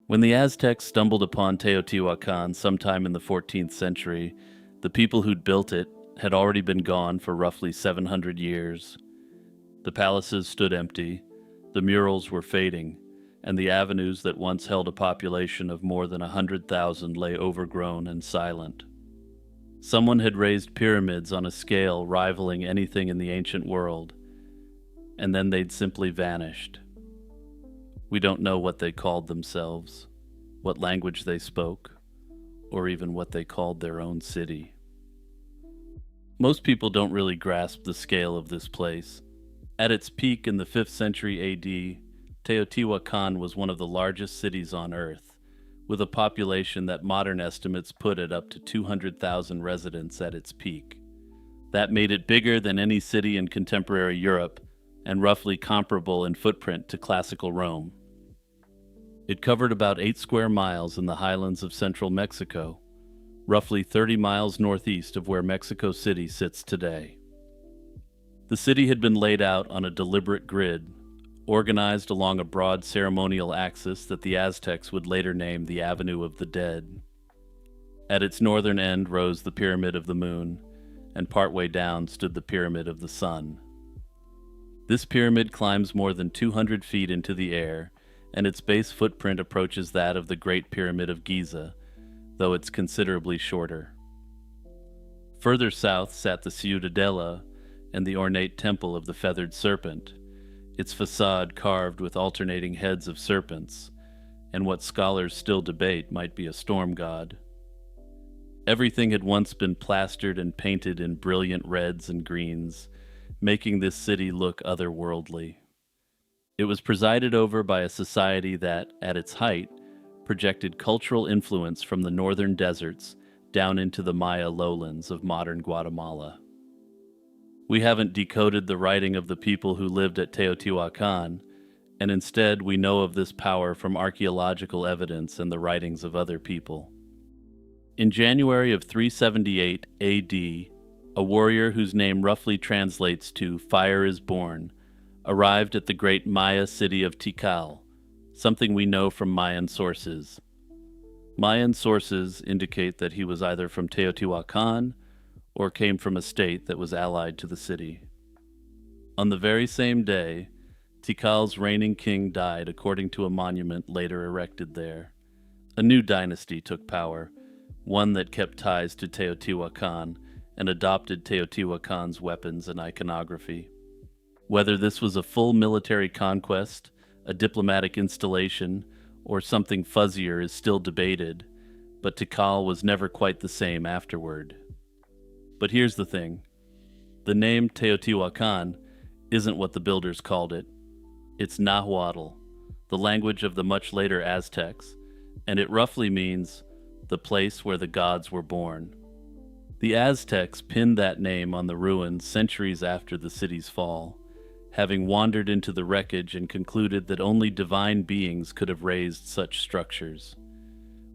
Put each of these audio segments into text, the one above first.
When the Aztecs stumbled upon Teotihuacan sometime in the 14th century, the people who'd built it had already been gone for roughly 700 years. The palaces stood empty, the murals were fading, and the avenues that once held a population of more than 100,000 lay overgrown and silent. Someone had raised pyramids on a scale rivaling anything in the ancient world, and then they'd simply vanished. We don't know what they called themselves, what language they spoke, or even what they called their own city. Most people don't really grasp the scale of this place. At its peak in the 5th century AD, Teotihuacan was one of the largest cities on Earth, with a population that modern estimates put at up to 200,000 residents at its peak. That made it bigger than any city in contemporary Europe and roughly comparable in footprint to classical Rome. It covered about 8 square miles in the highlands of central Mexico, roughly 30 miles northeast of where Mexico City sits today. The city had been laid out on a deliberate grid, organized along a broad ceremonial axis that the Aztecs would later name the Avenue of the Dead. At its northern end rose the Pyramid of the Moon, and partway down stood the Pyramid of the Sun. This pyramid climbs more than 200 feet into the air, and its base footprint approaches that of the Great Pyramid of Giza, though it's considerably shorter. Further south sat the Ciudadela and the ornate Temple of the Feathered Serpent, its facade carved with alternating heads of serpents, and what scholars still debate might be a storm god. Everything had once been plastered and painted in brilliant reds and greens, making this city look otherworldly. It was presided over by a society that, at its height, projected cultural influence from the northern deserts down into the Maya lowlands of modern Guatemala. We haven't decoded the writing of the people who lived at Teotihuacan, and instead we know of this power from archaeological evidence and the writings of other people. In January of 378 AD, a warrior whose name roughly translates to "fire is born" arrived at the great Maya city of Tikal, something we know from Mayan sources. Mayan sources indicate that he was either from Teotihuacan or came from a state that was allied to the city. On the very same day, Tikal's reigning king died according to a monument later erected there. A new dynasty took power, one that kept ties to Teotihuacan and adopted Teotihuacan's weapons and iconography. Whether this was a full military conquest, a diplomatic installation, or something fuzzier is still debated, but Tikal was never quite the same afterward. But here's the thing. The name Teotihuacan isn't what the builders called it. It's Nahuatl, the language of the much later Aztecs, and it roughly means the place where the gods were born. The Aztecs pinned that name on the ruins centuries after the city's fall, having wandered into the wreckage and concluded that only divine beings could have raised such structures.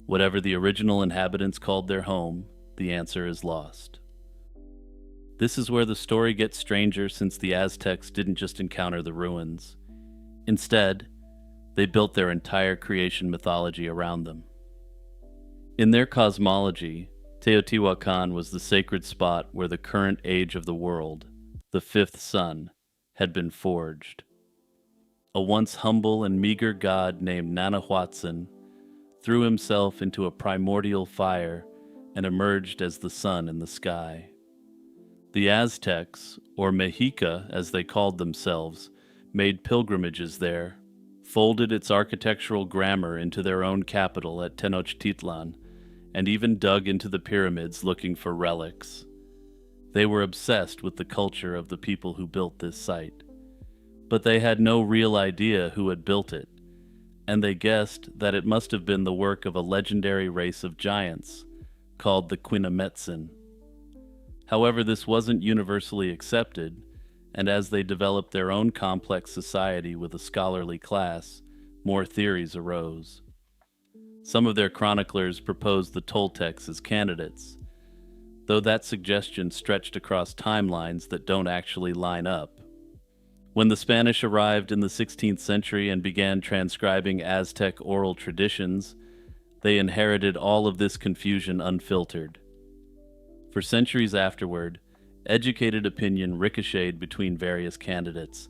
Whatever the original inhabitants called their home, the answer is lost. This is where the story gets stranger, since the Aztecs didn't just encounter the ruins. Instead, they built their entire creation mythology around them. In their cosmology, Teotihuacan was the sacred spot where the current age of the world, the fifth sun, had been forged. A once humble and meager god named Nanahuatzin threw himself into a primordial fire and emerged as the sun in the sky. The Aztecs, or Mexica as they called themselves, made pilgrimages there, folded its architectural grammar into their own capital at Tenochtitlan, and even dug into the pyramids looking for relics. They were obsessed with the culture of the people who built this site. But they had no real idea who had built it, and they guessed that it must have been the work of a legendary race of giants called the Quinametsin. However, this wasn't universally accepted, and as they developed their own complex society with a scholarly class, more theories arose. Some of their chroniclers proposed the Toltecs as candidates, though that suggestion stretched across timelines that don't actually line up. When the Spanish arrived in the 16th century and began transcribing Aztec oral traditions, they inherited all of this confusion unfiltered. For centuries afterward, educated opinion ricocheted between various candidates,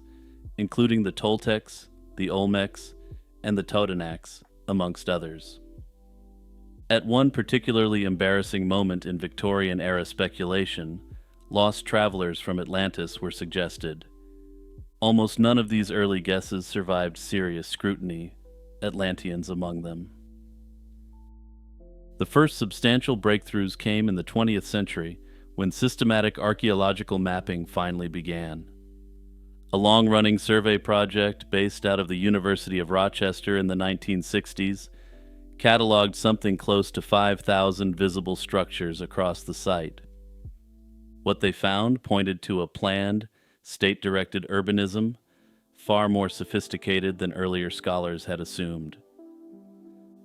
including the Toltecs, the Olmecs, and the Totonacs, amongst others. At one particularly embarrassing moment in Victorian-era speculation, lost travelers from Atlantis were suggested. Almost none of these early guesses survived serious scrutiny, Atlanteans among them. The first substantial breakthroughs came in the 20th century when systematic archaeological mapping finally began. A long-running survey project based out of the University of Rochester in the 1960s cataloged something close to 5,000 visible structures across the site. What they found pointed to a planned, state-directed urbanism, far more sophisticated than earlier scholars had assumed.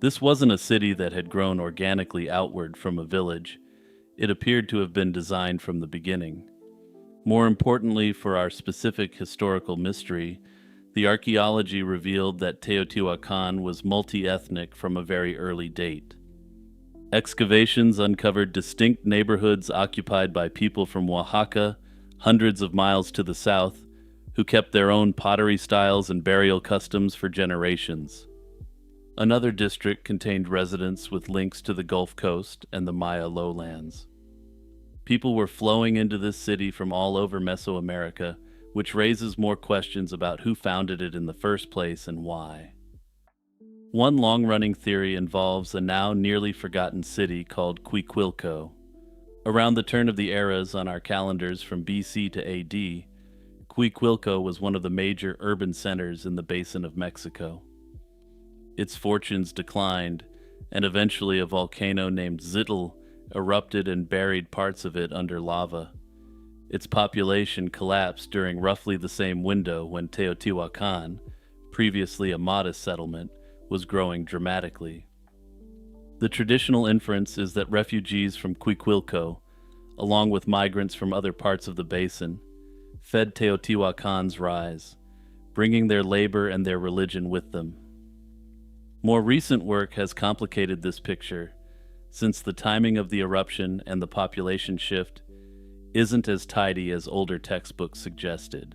This wasn't a city that had grown organically outward from a village. It appeared to have been designed from the beginning. More importantly for our specific historical mystery, the archaeology revealed that Teotihuacan was multi-ethnic from a very early date. Excavations uncovered distinct neighborhoods occupied by people from Oaxaca, hundreds of miles to the south, who kept their own pottery styles and burial customs for generations. Another district contained residents with links to the Gulf Coast and the Maya lowlands. People were flowing into this city from all over Mesoamerica, which raises more questions about who founded it in the first place and why. One long-running theory involves a now nearly forgotten city called Cuicuilco. Around the turn of the eras on our calendars from BC to AD, Cuicuilco was one of the major urban centers in the basin of Mexico. Its fortunes declined, and eventually a volcano named Zitl erupted and buried parts of it under lava. Its population collapsed during roughly the same window when Teotihuacan, previously a modest settlement, was growing dramatically. The traditional inference is that refugees from Cuicuilco, along with migrants from other parts of the basin, fed Teotihuacan's rise, bringing their labor and their religion with them. More recent work has complicated this picture, since the timing of the eruption and the population shift isn't as tidy as older textbooks suggested.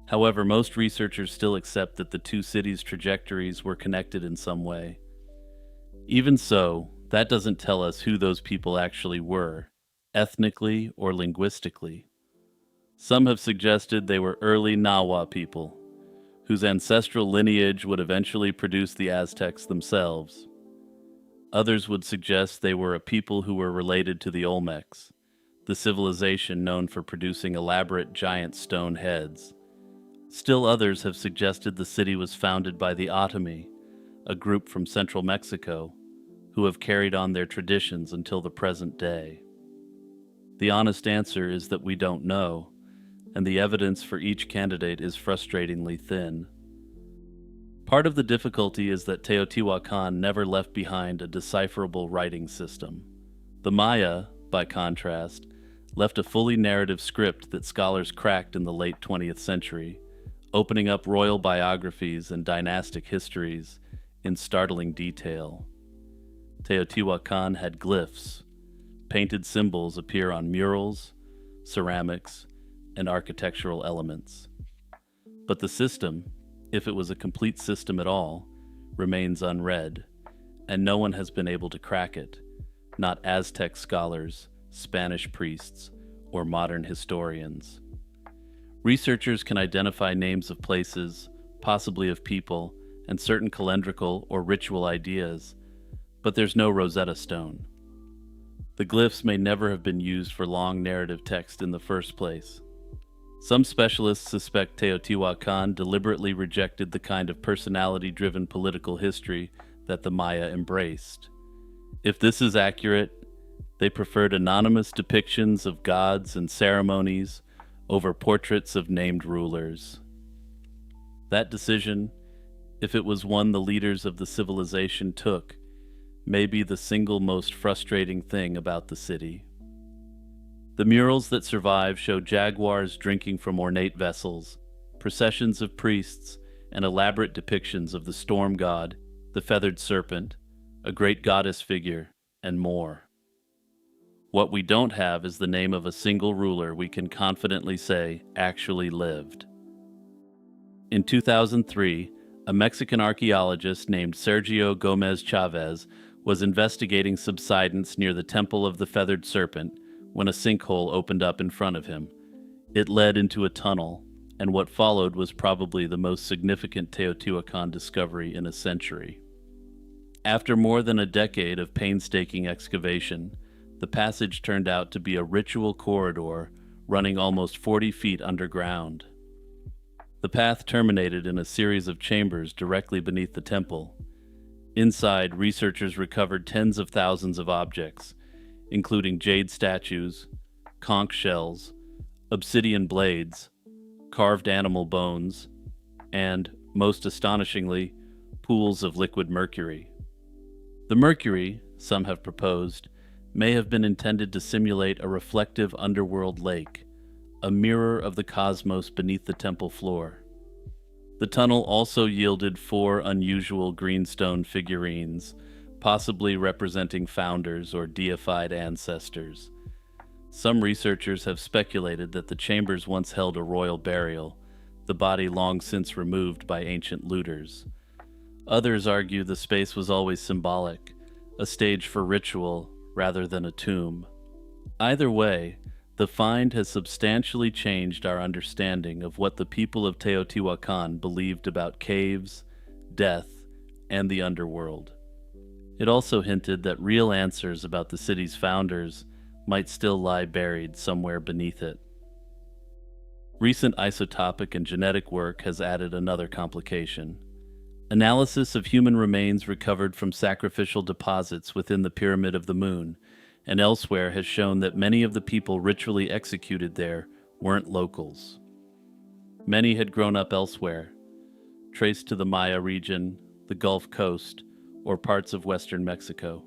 However, most researchers still accept that the two cities' trajectories were connected in some way. Even so, that doesn't tell us who those people actually were, ethnically or linguistically. Some have suggested they were early Nahua people, whose ancestral lineage would eventually produce the Aztecs themselves. Others would suggest they were a people who were related to the Olmecs, the civilization known for producing elaborate giant stone heads. Still others have suggested the city was founded by the Otomi, a group from central Mexico, who have carried on their traditions until the present day. The honest answer is that we don't know, and the evidence for each candidate is frustratingly thin. Part of the difficulty is that Teotihuacan never left behind a decipherable writing system. The Maya, by contrast, left a fully narrative script that scholars cracked in the late 20th century, opening up royal biographies and dynastic histories in startling detail. Teotihuacan had glyphs. Painted symbols appear on murals, ceramics, and architectural elements. But the system, if it was a complete system at all, remains unread, and no one has been able to crack it, not Aztec scholars, Spanish priests, or modern historians. Researchers can identify names of places, possibly of people, and certain calendrical or ritual ideas, but there's no Rosetta Stone. The glyphs may never have been used for long narrative text in the first place. Some specialists suspect Teotihuacan deliberately rejected the kind of personality-driven political history that the Maya embraced. If this is accurate, they preferred anonymous depictions of gods and ceremonies over portraits of named rulers. That decision, if it was one the leaders of the civilization took, may be the single most frustrating thing about the city. The murals that survive show jaguars drinking from ornate vessels, processions of priests, and elaborate depictions of the storm god, the feathered serpent, a great goddess figure, and more. What we don't have is the name of a single ruler we can confidently say actually lived. In 2003, a Mexican archaeologist named Sergio Gomez Chavez was investigating subsidence near the Temple of the Feathered Serpent when a sinkhole opened up in front of him. It led into a tunnel, and what followed was probably the most significant Teotihuacan discovery in a century. After more than a decade of painstaking excavation, the passage turned out to be a ritual corridor running almost 40 feet underground. The path terminated in a series of chambers directly beneath the temple. Inside, researchers recovered tens of thousands of objects, including jade statues, conch shells, obsidian blades, carved animal bones, and, most astonishingly, pools of liquid mercury. The mercury, some have proposed, may have been intended to simulate a reflective underworld lake, a mirror of the cosmos beneath the temple floor. The tunnel also yielded 4 unusual greenstone figurines, possibly representing founders or deified ancestors. Some researchers have speculated that the chambers once held a royal burial, the body long since removed by ancient looters. Others argue the space was always symbolic, a stage for ritual rather than a tomb. Either way, the find has substantially changed our understanding of what the people of Teotihuacan believed about caves, death, and the underworld. It also hinted that real answers about the city's founders might still lie buried somewhere beneath it. Recent isotopic and genetic work has added another complication. Analysis of human remains recovered from sacrificial deposits within the Pyramid of the Moon and elsewhere has shown that many of the people ritually executed there weren't locals. Many had grown up elsewhere, traced to the Maya region, the Gulf Coast, or parts of western Mexico.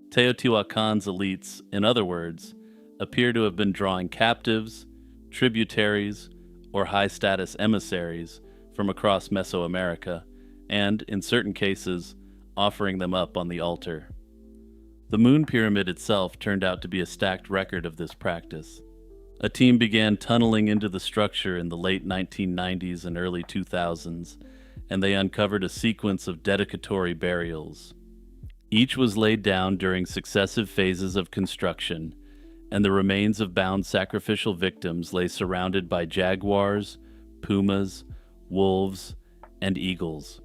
Teotihuacan's elites, in other words, appear to have been drawing captives, tributaries, or high-status emissaries from across Mesoamerica, and, in certain cases, offering them up on the altar. The Moon Pyramid itself turned out to be a stacked record of this practice. A team began tunneling into the structure in the late 1990s and early 2000s, and they uncovered a sequence of dedicatory burials. Each was laid down during successive phases of construction, and the remains of bound sacrificial victims lay surrounded by jaguars, pumas, wolves, and eagles.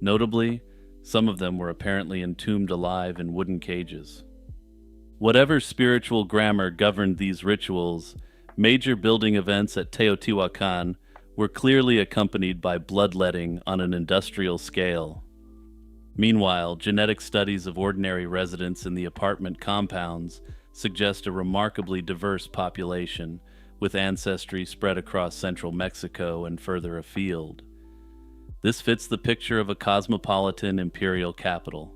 Notably, some of them were apparently entombed alive in wooden cages. Whatever spiritual grammar governed these rituals, major building events at Teotihuacan were clearly accompanied by bloodletting on an industrial scale. Meanwhile, genetic studies of ordinary residents in the apartment compounds suggest a remarkably diverse population, with ancestry spread across central Mexico and further afield. This fits the picture of a cosmopolitan imperial capital,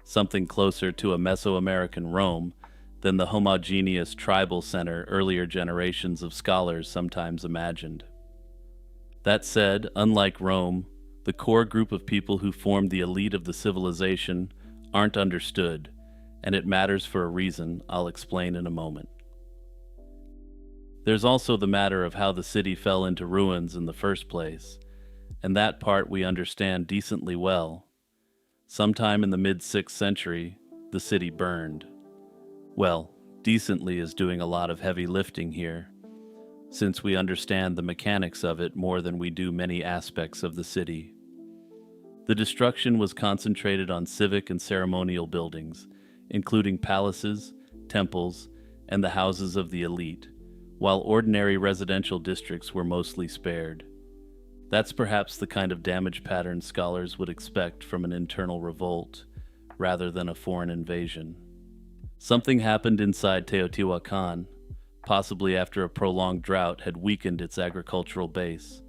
something closer to a Mesoamerican Rome than the homogeneous tribal center earlier generations of scholars sometimes imagined. That said, unlike Rome, the core group of people who formed the elite of the civilization aren't understood, and it matters for a reason I'll explain in a moment. There's also the matter of how the city fell into ruins in the first place, and that part we understand decently well. Sometime in the mid-6th century, the city burned. Well, decently is doing a lot of heavy lifting here, since we understand the mechanics of it more than we do many aspects of the city. The destruction was concentrated on civic and ceremonial buildings, including palaces, temples, and the houses of the elite, while ordinary residential districts were mostly spared. That's perhaps the kind of damage pattern scholars would expect from an internal revolt, rather than a foreign invasion. Something happened inside Teotihuacan, possibly after a prolonged drought had weakened its agricultural base.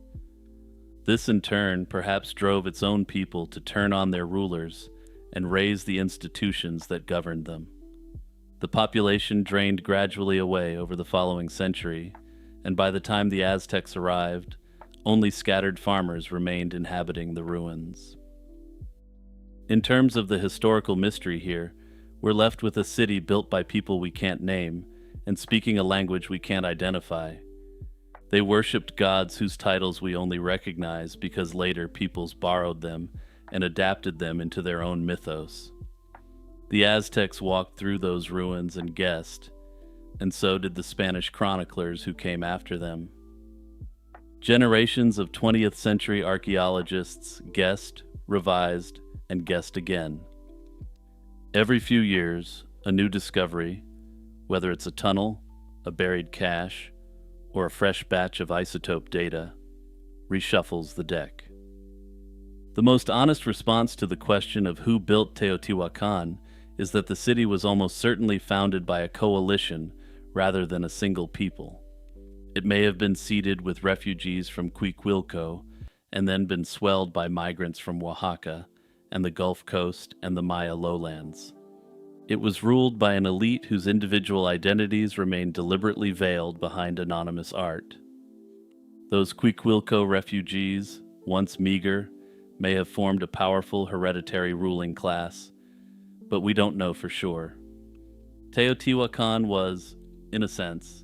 This in turn perhaps drove its own people to turn on their rulers and raise the institutions that governed them. The population drained gradually away over the following century, and by the time the Aztecs arrived, only scattered farmers remained inhabiting the ruins. In terms of the historical mystery here, we're left with a city built by people we can't name and speaking a language we can't identify. They worshipped gods whose titles we only recognize because later peoples borrowed them and adapted them into their own mythos. The Aztecs walked through those ruins and guessed, and so did the Spanish chroniclers who came after them. Generations of 20th century archaeologists guessed, revised, and guessed again. Every few years, a new discovery, whether it's a tunnel, a buried cache, or a fresh batch of isotope data, reshuffles the deck. The most honest response to the question of who built Teotihuacan is that the city was almost certainly founded by a coalition rather than a single people. It may have been seeded with refugees from Cuicuilco and then been swelled by migrants from Oaxaca and the Gulf Coast and the Maya lowlands. It was ruled by an elite whose individual identities remained deliberately veiled behind anonymous art. Those Cuicuilco refugees, once meager, may have formed a powerful hereditary ruling class, but we don't know for sure. Teotihuacan was, in a sense,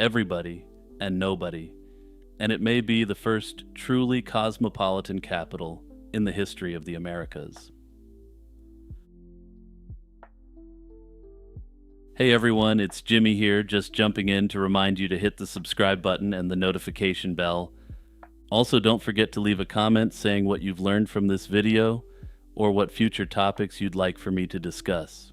everybody and nobody, and it may be the first truly cosmopolitan capital in the history of the Americas. Hey everyone, it's Jimmy here, just jumping in to remind you to hit the subscribe button and the notification bell. Also, don't forget to leave a comment saying what you've learned from this video or what future topics you'd like for me to discuss.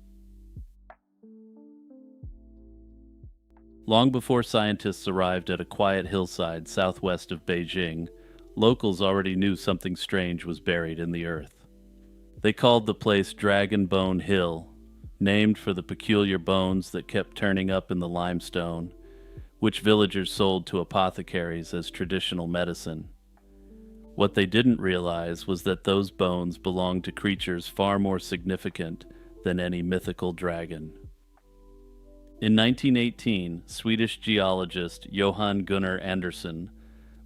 Long before scientists arrived at a quiet hillside southwest of Beijing, locals already knew something strange was buried in the earth. They called the place Dragon Bone Hill, named for the peculiar bones that kept turning up in the limestone, which villagers sold to apothecaries as traditional medicine. What they didn't realize was that those bones belonged to creatures far more significant than any mythical dragon. In 1918, Swedish geologist Johan Gunnar Andersson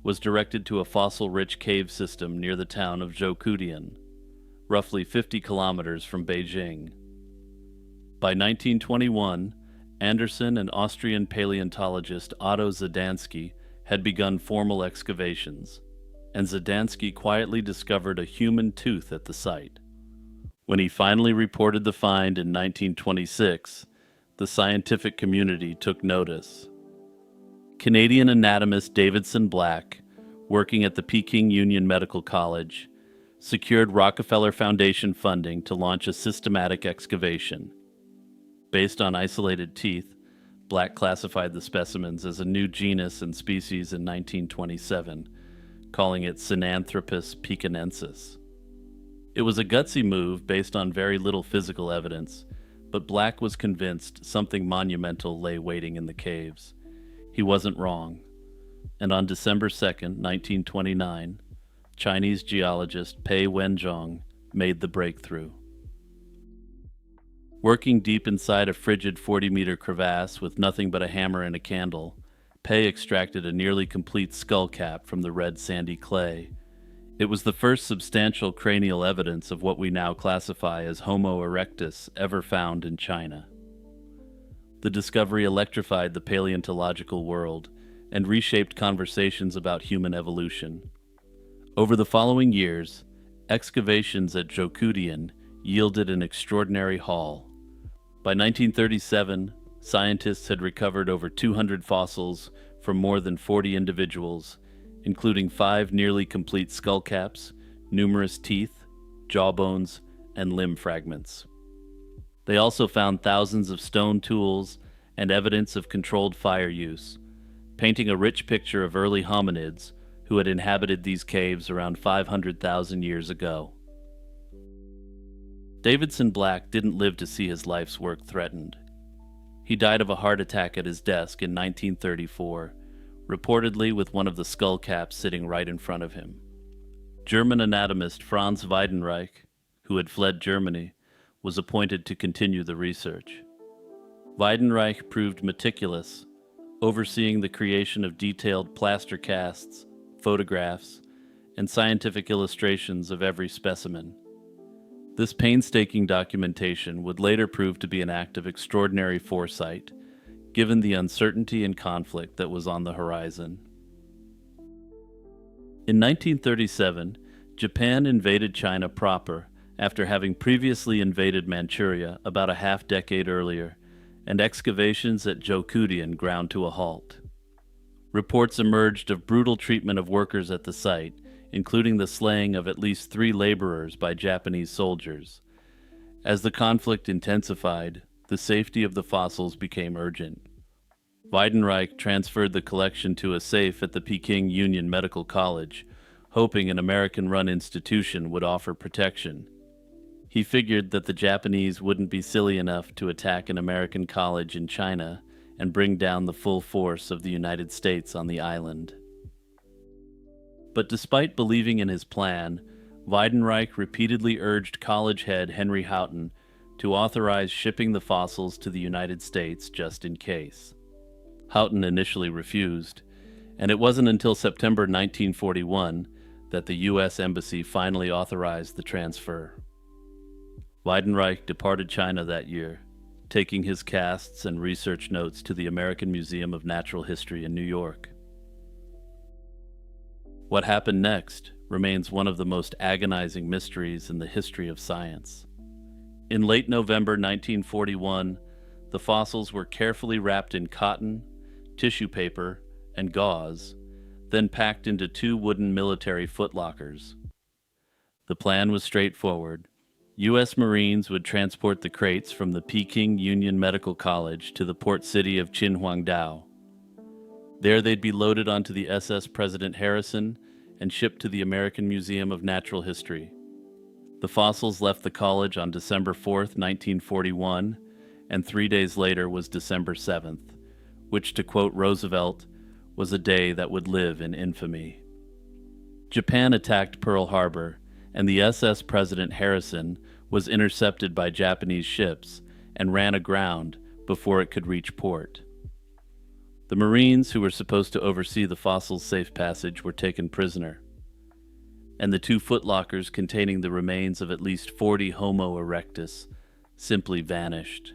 was directed to a fossil-rich cave system near the town of Zhoukoudian, roughly 50 kilometers from Beijing. By 1921, Andersson and Austrian paleontologist Otto Zadansky had begun formal excavations, and Zadansky quietly discovered a human tooth at the site. When he finally reported the find in 1926, the scientific community took notice. Canadian anatomist Davidson Black, working at the Peking Union Medical College, secured Rockefeller Foundation funding to launch a systematic excavation. Based on isolated teeth, Black classified the specimens as a new genus and species in 1927, calling it Sinanthropus pekinensis. It was a gutsy move based on very little physical evidence, but Black was convinced something monumental lay waiting in the caves. He wasn't wrong, and on December 2nd, 1929, Chinese geologist Pei Wenzhong made the breakthrough. Working deep inside a frigid 40-meter crevasse with nothing but a hammer and a candle, Pei extracted a nearly complete skull cap from the red sandy clay. It was the first substantial cranial evidence of what we now classify as Homo erectus ever found in China. The discovery electrified the paleontological world and reshaped conversations about human evolution. Over the following years, excavations at Zhoukoudian yielded an extraordinary haul. By 1937, scientists had recovered over 200 fossils from more than 40 individuals, including 5 nearly complete skull caps, numerous teeth, jawbones, and limb fragments. They also found thousands of stone tools and evidence of controlled fire use, painting a rich picture of early hominids who had inhabited these caves around 500,000 years ago. Davidson Black didn't live to see his life's work threatened. He died of a heart attack at his desk in 1934, reportedly with one of the skull caps sitting right in front of him. German anatomist Franz Weidenreich, who had fled Germany, was appointed to continue the research. Weidenreich proved meticulous, overseeing the creation of detailed plaster casts, photographs, and scientific illustrations of every specimen. This painstaking documentation would later prove to be an act of extraordinary foresight, given the uncertainty and conflict that was on the horizon. In 1937, Japan invaded China proper after having previously invaded Manchuria about a half-decade earlier, and excavations at Zhoukoudian ground to a halt. Reports emerged of brutal treatment of workers at the site, including the slaying of at least 3 laborers by Japanese soldiers. As the conflict intensified, the safety of the fossils became urgent. Weidenreich transferred the collection to a safe at the Peking Union Medical College, hoping an American-run institution would offer protection. He figured that the Japanese wouldn't be silly enough to attack an American college in China and bring down the full force of the United States on the island. But despite believing in his plan, Weidenreich repeatedly urged college head Henry Houghton to authorize shipping the fossils to the United States just in case. Houghton initially refused, and it wasn't until September 1941 that the U.S. Embassy finally authorized the transfer. Weidenreich departed China that year, taking his casts and research notes to the American Museum of Natural History in New York. What happened next remains one of the most agonizing mysteries in the history of science. In late November 1941, the fossils were carefully wrapped in cotton, tissue paper, and gauze, then packed into 2 wooden military footlockers. The plan was straightforward. U.S. Marines would transport the crates from the Peking Union Medical College to the port city of Qinhuangdao. There they'd be loaded onto the SS President Harrison and shipped to the American Museum of Natural History. The fossils left the college on December 4, 1941, and 3 days later was December 7th, which, to quote Roosevelt, was a day that would live in infamy. Japan attacked Pearl Harbor, and the SS President Harrison was intercepted by Japanese ships and ran aground before it could reach port. The Marines who were supposed to oversee the fossils' safe passage were taken prisoner, and the 2 footlockers containing the remains of at least 40 Homo erectus simply vanished.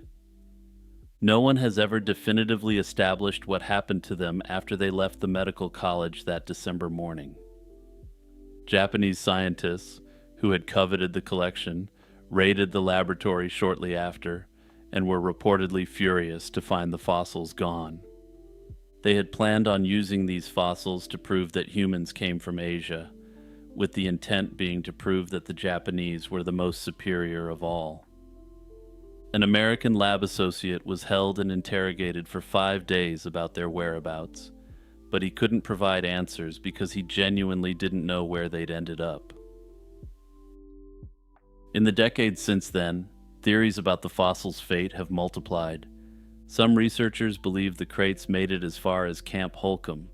No one has ever definitively established what happened to them after they left the medical college that December morning. Japanese scientists, who had coveted the collection, raided the laboratory shortly after and were reportedly furious to find the fossils gone. They had planned on using these fossils to prove that humans came from Asia, with the intent being to prove that the Japanese were the most superior of all. An American lab associate was held and interrogated for 5 days about their whereabouts, but he couldn't provide answers because he genuinely didn't know where they'd ended up. In the decades since then, theories about the fossils' fate have multiplied. Some researchers believe the crates made it as far as Camp Holcomb,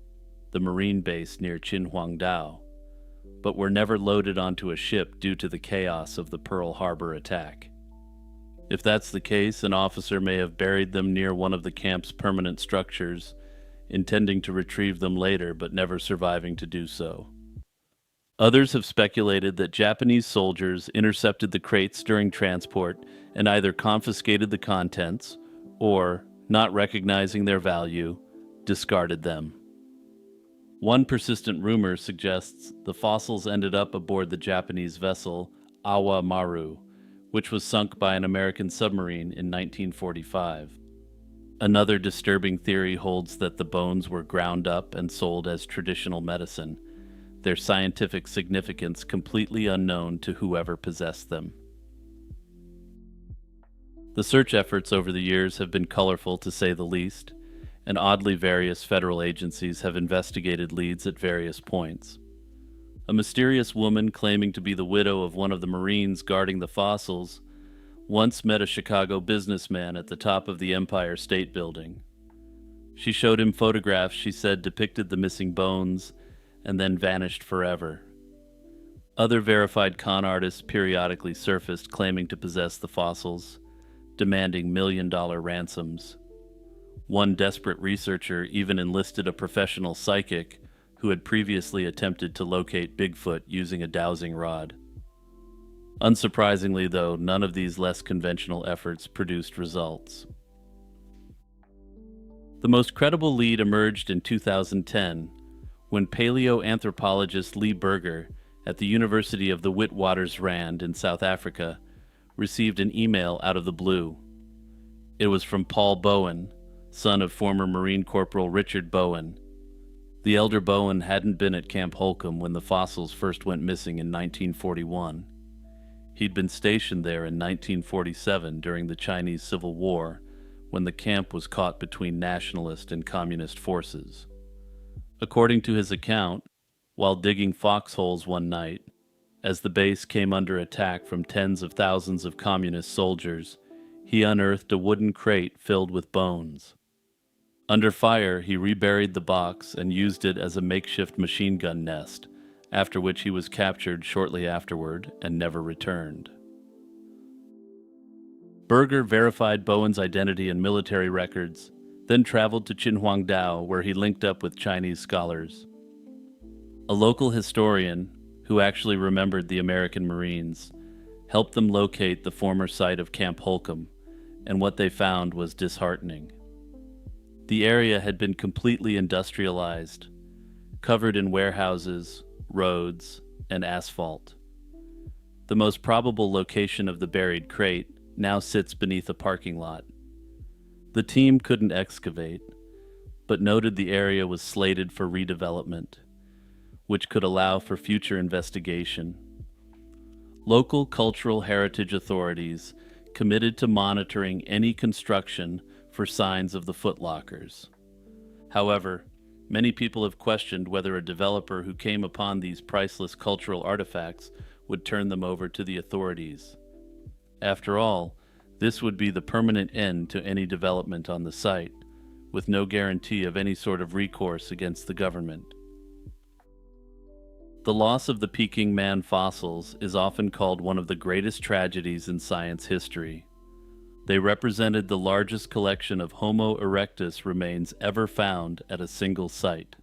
the Marine base near Qinhuangdao, but were never loaded onto a ship due to the chaos of the Pearl Harbor attack. If that's the case, an officer may have buried them near one of the camp's permanent structures, intending to retrieve them later but never surviving to do so. Others have speculated that Japanese soldiers intercepted the crates during transport and either confiscated the contents or, not recognizing their value, discarded them. One persistent rumor suggests the fossils ended up aboard the Japanese vessel Awa Maru, which was sunk by an American submarine in 1945. Another disturbing theory holds that the bones were ground up and sold as traditional medicine, their scientific significance completely unknown to whoever possessed them. The search efforts over the years have been colorful to say the least, and oddly various federal agencies have investigated leads at various points. A mysterious woman claiming to be the widow of one of the Marines guarding the fossils once met a Chicago businessman at the top of the Empire State Building. She showed him photographs she said depicted the missing bones and then vanished forever. Other verified con artists periodically surfaced claiming to possess the fossils, demanding $1 million ransoms. One desperate researcher even enlisted a professional psychic who had previously attempted to locate Bigfoot using a dowsing rod. Unsurprisingly, though, none of these less conventional efforts produced results. The most credible lead emerged in 2010 when paleoanthropologist Lee Berger at the University of the Witwatersrand in South Africa received an email out of the blue. It was from Paul Bowen, son of former Marine Corporal Richard Bowen. The elder Bowen hadn't been at Camp Holcomb when the fossils first went missing in 1941. He'd been stationed there in 1947 during the Chinese Civil War, when the camp was caught between nationalist and communist forces. According to his account, while digging foxholes one night, as the base came under attack from tens of thousands of communist soldiers, he unearthed a wooden crate filled with bones. Under fire, he reburied the box and used it as a makeshift machine gun nest, after which he was captured shortly afterward and never returned. Berger verified Bowen's identity and military records, then traveled to Qinhuangdao, where he linked up with Chinese scholars. A local historian, who actually remembered the American Marines, helped them locate the former site of Camp Holcomb, and what they found was disheartening. The area had been completely industrialized, covered in warehouses, roads, and asphalt. The most probable location of the buried crate now sits beneath a parking lot. The team couldn't excavate, but noted the area was slated for redevelopment, which could allow for future investigation. Local cultural heritage authorities committed to monitoring any construction for signs of the footlockers. However, many people have questioned whether a developer who came upon these priceless cultural artifacts would turn them over to the authorities. After all, this would be the permanent end to any development on the site, with no guarantee of any sort of recourse against the government. The loss of the Peking man fossils is often called one of the greatest tragedies in science history. They represented the largest collection of Homo erectus remains ever found at a single site.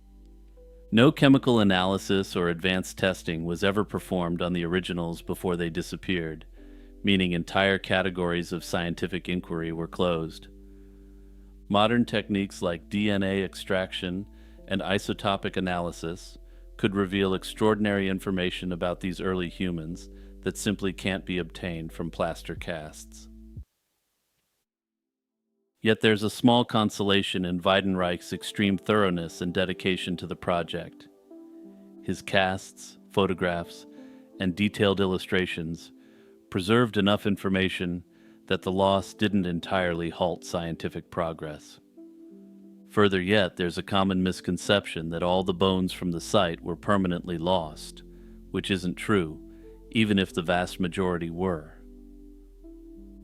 No chemical analysis or advanced testing was ever performed on the originals before they disappeared, meaning entire categories of scientific inquiry were closed. Modern techniques like DNA extraction and isotopic analysis could reveal extraordinary information about these early humans that simply can't be obtained from plaster casts. Yet there's a small consolation in Weidenreich's extreme thoroughness and dedication to the project. His casts, photographs, and detailed illustrations preserved enough information that the loss didn't entirely halt scientific progress. Further yet, there's a common misconception that all the bones from the site were permanently lost, which isn't true, even if the vast majority were.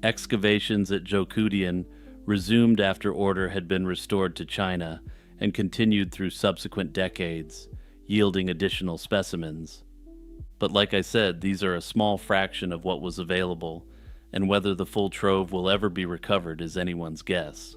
Excavations at Zhoukoudian resumed after order had been restored to China and continued through subsequent decades, yielding additional specimens. But like I said, these are a small fraction of what was available, and whether the full trove will ever be recovered is anyone's guess.